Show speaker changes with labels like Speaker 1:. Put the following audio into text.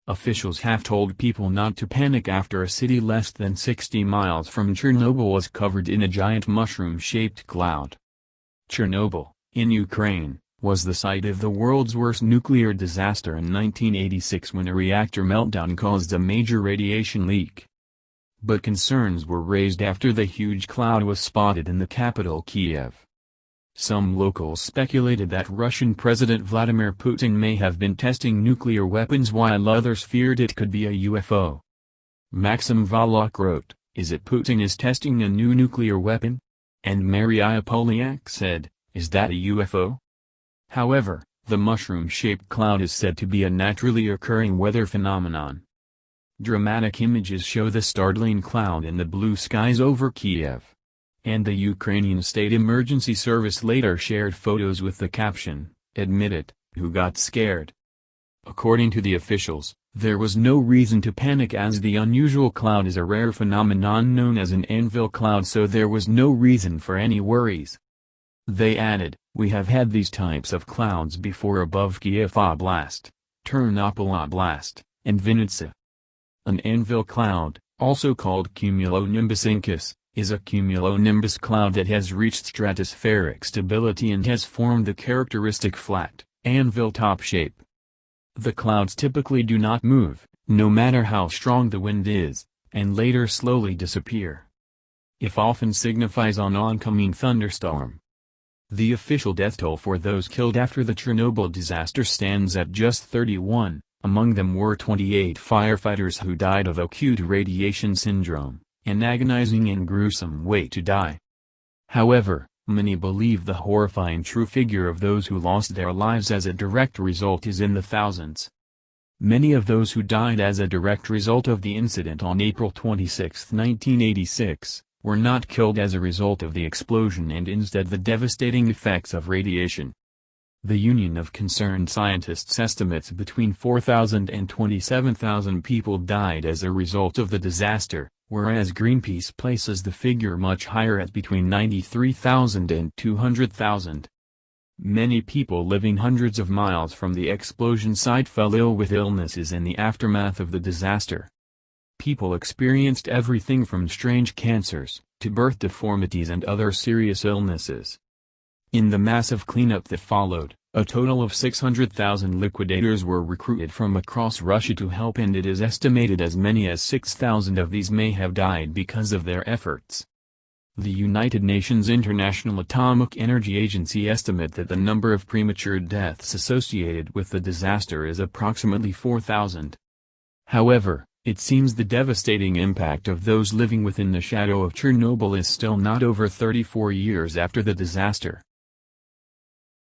Speaker 1: Officials have told people not to panic after a city less than 60 miles from Chernobyl was covered in a giant mushroom-shaped cloud. Chernobyl, in Ukraine, was the site of the world's worst nuclear disaster in 1986 when a reactor meltdown caused a major radiation leak. But concerns were raised after the huge cloud was spotted in the capital Kiev. Some locals speculated that Russian President Vladimir Putin may have been testing nuclear weapons while others feared it could be a UFO. Maxim Volok wrote, "Is it Putin is testing a new nuclear weapon?" And Maria Polyak said, "Is that a UFO?" However, the mushroom-shaped cloud is said to be a naturally occurring weather phenomenon. Dramatic images show the startling cloud in the blue skies over Kiev. And the Ukrainian State Emergency Service later shared photos with the caption, "Admit it, who got scared?" According to the officials, there was no reason to panic as the unusual cloud is a rare phenomenon known as an anvil cloud, so there was no reason for any worries. They added, "We have had these types of clouds before above Kiev Oblast, Ternopil Oblast, and Vinnytsia." An anvil cloud, also called cumulonimbus incus, is a cumulonimbus cloud that has reached stratospheric stability and has formed the characteristic flat, anvil top shape. The clouds typically do not move, no matter how strong the wind is, and later slowly disappear. It often signifies an oncoming thunderstorm. The official death toll for those killed after the Chernobyl disaster stands at just 31, among them were 28 firefighters who died of acute radiation syndrome, an agonizing and gruesome way to die. However, many believe the horrifying true figure of those who lost their lives as a direct result is in the thousands. Many of those who died as a direct result of the incident on April 26, 1986, were not killed as a result of the explosion and instead the devastating effects of radiation. The Union of Concerned Scientists estimates between 4,000 and 27,000 people died as a result of the disaster, whereas Greenpeace places the figure much higher at between 93,000 and 200,000. Many people living hundreds of miles from the explosion site fell ill with illnesses in the aftermath of the disaster. People experienced everything from strange cancers, to birth deformities and other serious illnesses. In the massive cleanup that followed, a total of 600,000 liquidators were recruited from across Russia to help, and it is estimated as many as 6,000 of these may have died because of their efforts. The United Nations International Atomic Energy Agency estimate that the number of premature deaths associated with the disaster is approximately 4,000. However, it seems the devastating impact of those living within the shadow of Chernobyl is still not over 34 years after the disaster.